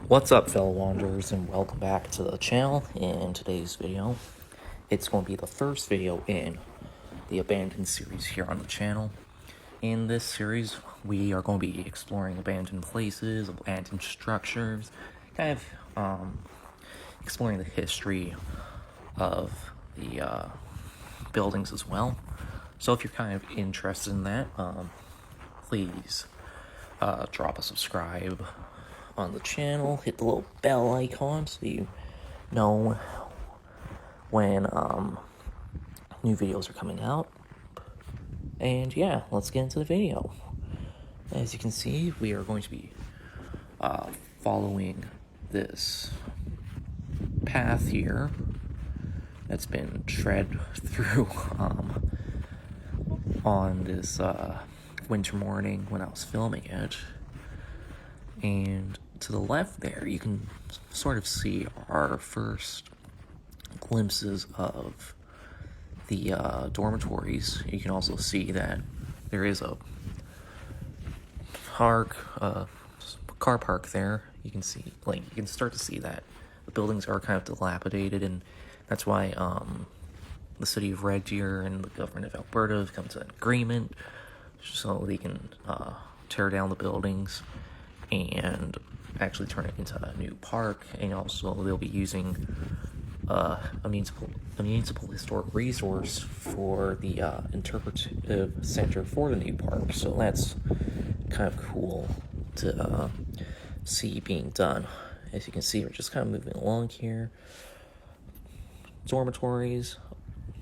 What's up, fellow wanderers, and welcome back to the channel. In today's video, it's going to be the first video in the abandoned series here on the channel. In this series, we are going to be exploring abandoned places, abandoned structures, kind of exploring the history of the buildings as well. So if you're kind of interested in that, please drop a subscribe on the channel, hit the little bell icon so you know when new videos are coming out. And yeah, let's get into the video. As you can see, we are going to be following this path here that's been tread through on this winter morning when I was filming it. And to the left there, you can sort of see our first glimpses of the dormitories. You can also see that there is a car park there. You can see, you can start to see that the buildings are kind of dilapidated, and that's why the city of Red Deer and the government of Alberta have come to an agreement so they can tear down the buildings and actually turn it into a new park. And also they'll be using a municipal historic resource for the interpretive center for the new park. So that's kind of cool to see being done. As you can see, we're just kind of moving along here. Dormitories.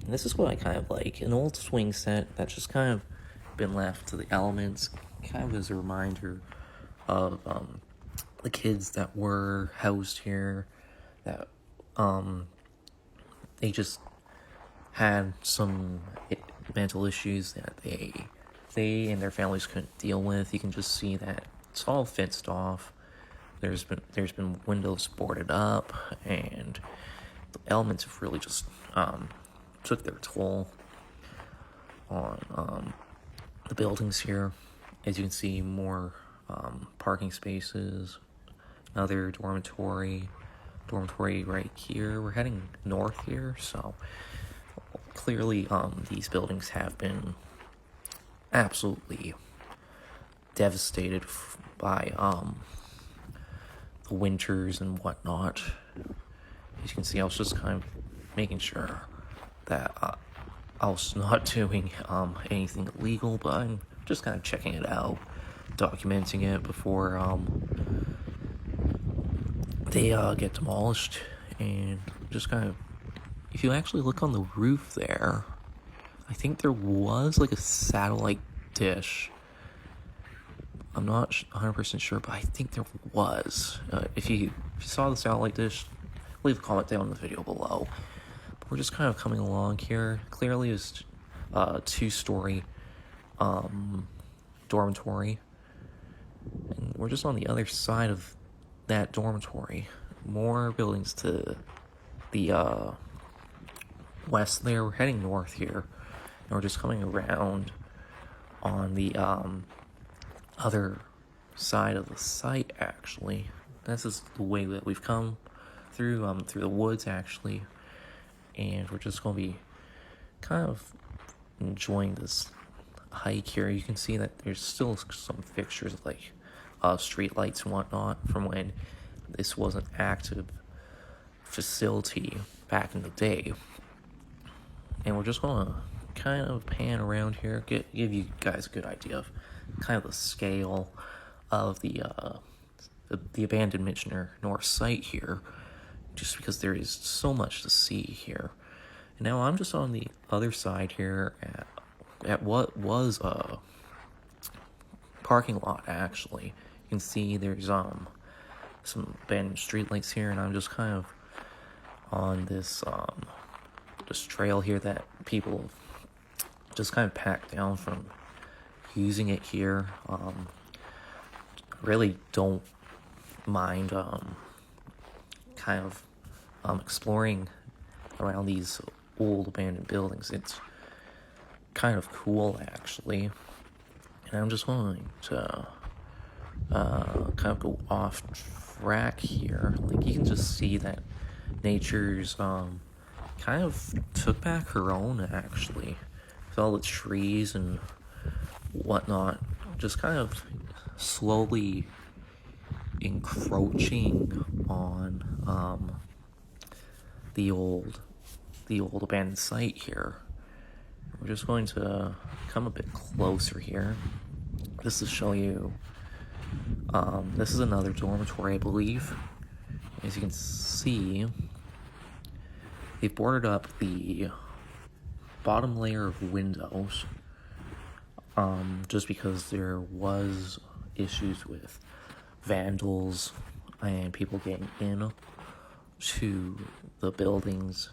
And this is what I kind of like. An old swing set that's just kind of been left to the elements, kind of as a reminder of the kids that were housed here, that they just had some mental issues that they and their families couldn't deal with. You can just see that it's all fenced off. There's been windows boarded up, and the elements have really just took their toll on the buildings here. As you can see, more parking spaces, another dormitory right here. We're heading north here, so clearly these buildings have been absolutely devastated by the winters and whatnot. As you can see, I was just kind of making sure that I was not doing anything illegal, but I'm just kind of checking it out, documenting it before they get demolished. And just kind of, if you actually look on the roof there, I think there was like a satellite dish. I'm not 100% sure, but I think there was. If you saw the satellite dish, leave a comment down in the video below. But we're just kind of coming along here. Clearly it's a two-story dormitory, and we're just on the other side of that dormitory. More buildings to the west there. We're heading north here, and we're just coming around on the other side of the site. Actually, this is the way that we've come through the woods actually, and we're just going to be kind of enjoying this hike here. You can see that there's still some fixtures like street lights and whatnot from when this was an active facility back in the day. And we're just going to kind of pan around here, give you guys a good idea of kind of the scale of the abandoned Michener North site here, just because there is so much to see here. And now I'm just on the other side here at what was a parking lot. Actually, you can see there's some abandoned streetlights here, and I'm just kind of on this trail here that people just kind of packed down from using it here. Really don't mind kind of exploring around these old abandoned buildings. It's kind of cool actually, and I'm just going to kind of go off crack here. Like, you can just see that nature's kind of took back her own, actually. With all the trees and whatnot, just kind of slowly encroaching on the old abandoned site here. We're just going to come a bit closer here. This to show you. This is another dormitory, I believe. As you can see, they've boarded up the bottom layer of windows, just because there was issues with vandals and people getting in to the buildings.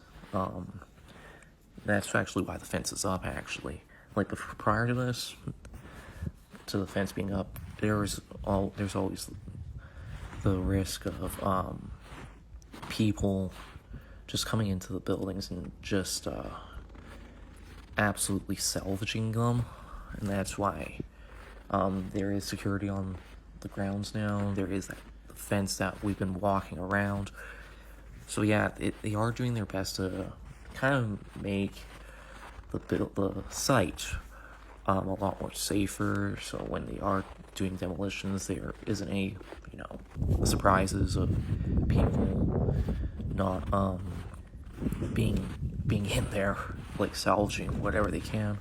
That's actually why the fence is up, actually. Like, prior to this, to the fence being up, there's always the risk of people just coming into the buildings and just absolutely salvaging them. And that's why there is security on the grounds now. There is that fence that we've been walking around. So yeah, they are doing their best to kind of make the site a lot more safer. So when they are doing demolitions, there isn't any surprises of people not being in there, like salvaging whatever they can.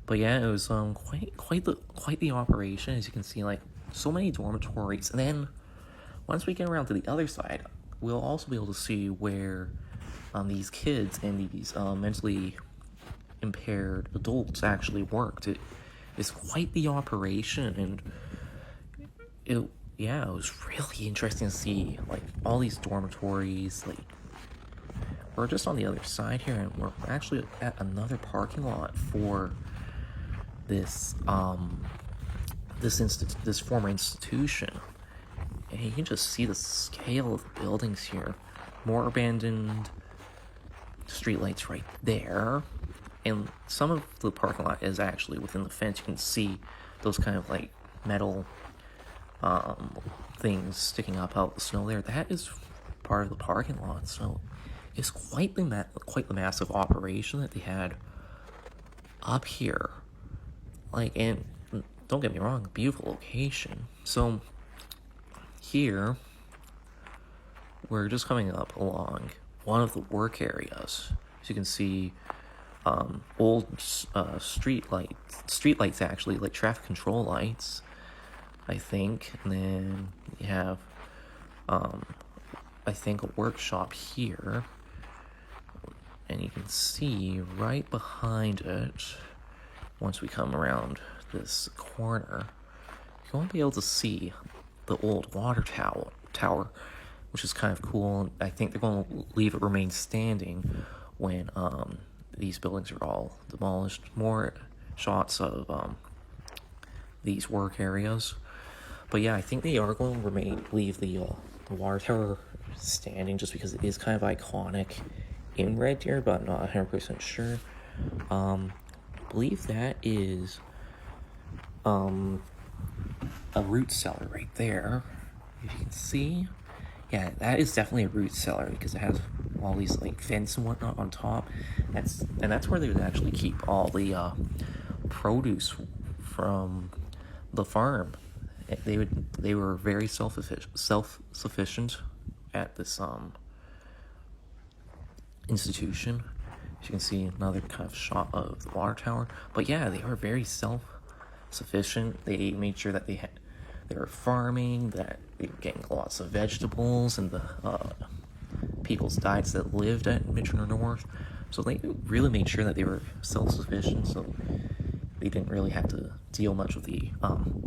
But yeah, it was quite the operation. As you can see, like, so many dormitories. And then once we get around to the other side, we'll also be able to see where these kids and these mentally impaired adults actually worked. It is quite the operation, and it was really interesting to see, like, all these dormitories. Like, we're just on the other side here, and we're actually at another parking lot for this this former institution. And you can just see the scale of the buildings here. More abandoned streetlights right there. And some of the parking lot is actually within the fence. You can see those kind of like metal things sticking up out of the snow there. That is part of the parking lot. So it's quite the massive operation that they had up here. Like, and don't get me wrong, beautiful location. So here, we're just coming up along one of the work areas. As you can see, old street lights actually, like traffic control lights, I think. And then you have, I think, a workshop here. And you can see right behind it, once we come around this corner, you won't be able to see the old water tower, which is kind of cool. I think they're going to leave it remain standing when these buildings are all demolished. More shots of these work areas. But yeah, I think they are going to leave the water tower standing, just because it is kind of iconic in Red Deer, but I'm not 100% sure. I believe that is a root cellar right there. If you can see, yeah, that is definitely a root cellar, because it has all these like vents and whatnot on top. That's where they would actually keep all the produce from the farm. They were very self-sufficient at this institution. As you can see, another kind of shot of the water tower. But yeah, they were very self-sufficient. They made sure that they were farming, that they were getting lots of vegetables and the people's diets that lived at Michener North. So they really made sure that they were self-sufficient, so they didn't really have to deal much with the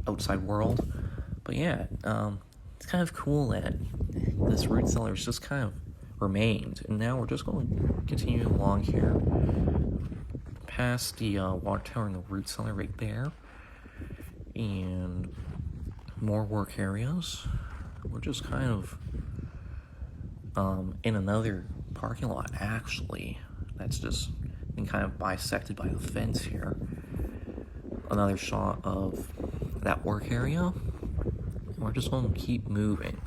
outside world. But yeah, it's kind of cool that this root cellar has just kind of remained. And now we're just going to continue along here, past the water tower and the root cellar right there, and more work areas. We're just kind of in another parking lot, actually, that's just been kind of bisected by the fence here. Another shot of that work area. And we're just going to keep moving.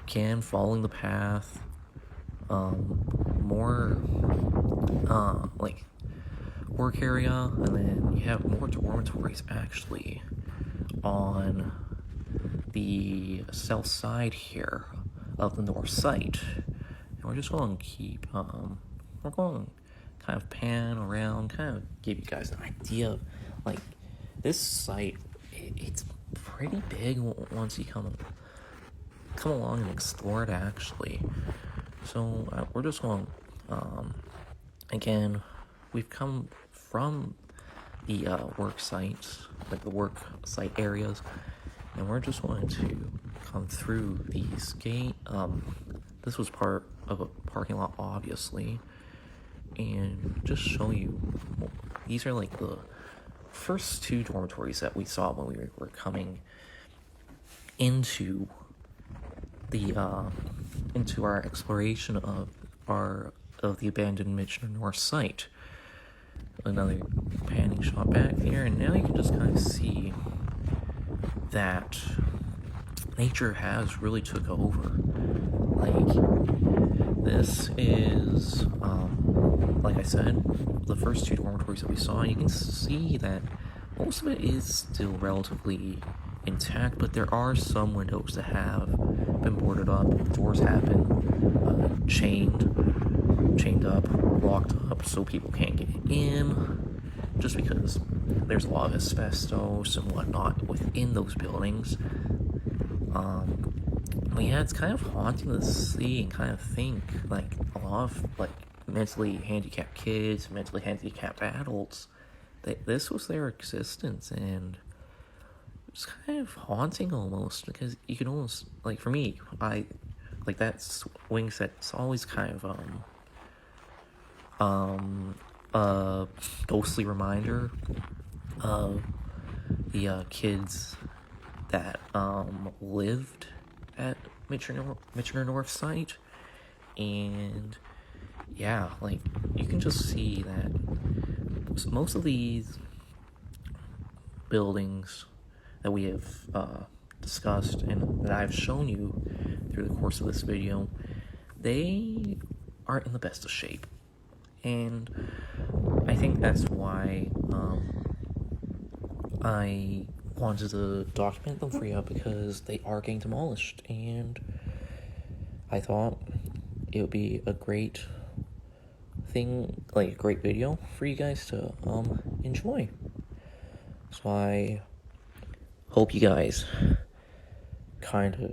again, following the path, more, like, work area, and then you have more dormitories, actually, on the south side here of the north site. And we're just going to keep, we're going to kind of pan around, kind of give you guys an idea of, like, this site, it's pretty big once you come along and explore it, actually. So we're just going, again, we've come from the work sites, like the work site areas, and we're just going to come through these gate. This was part of a parking lot, obviously, and just show you, these are like the first two dormitories that we saw when we were coming into the into our exploration of the abandoned Michener North site. Another panning shot back here, and now you can just kind of see that nature has really took over. Like, this is, like I said, the first two dormitories that we saw, and you can see that most of it is still relatively intact, but there are some windows that have been boarded up, doors have been chained up, locked up, so people can't get in, just because there's a lot of asbestos and whatnot within those buildings. But yeah, it's kind of haunting to see and kind of think, like, a lot of, like, mentally handicapped kids, mentally handicapped adults, this was their existence, and it's kind of haunting almost, because you can almost, like, for me, like, that swing set's always kind of, a ghostly reminder of the kids that lived at Michener North site. And yeah, like, you can just see that most of these buildings that we have discussed and that I've shown you through the course of this video, they aren't in the best of shape. And I think that's why I wanted to document them for you, because they are getting demolished, and I thought it would be a great thing, like a great video for you guys to enjoy. So I hope you guys kind of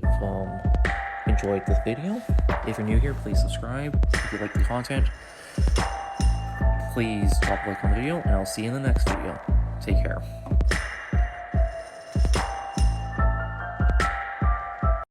enjoyed this video. If you're new here, please subscribe. If you like the content, please drop a like on the video, and I'll see you in the next video. Take care.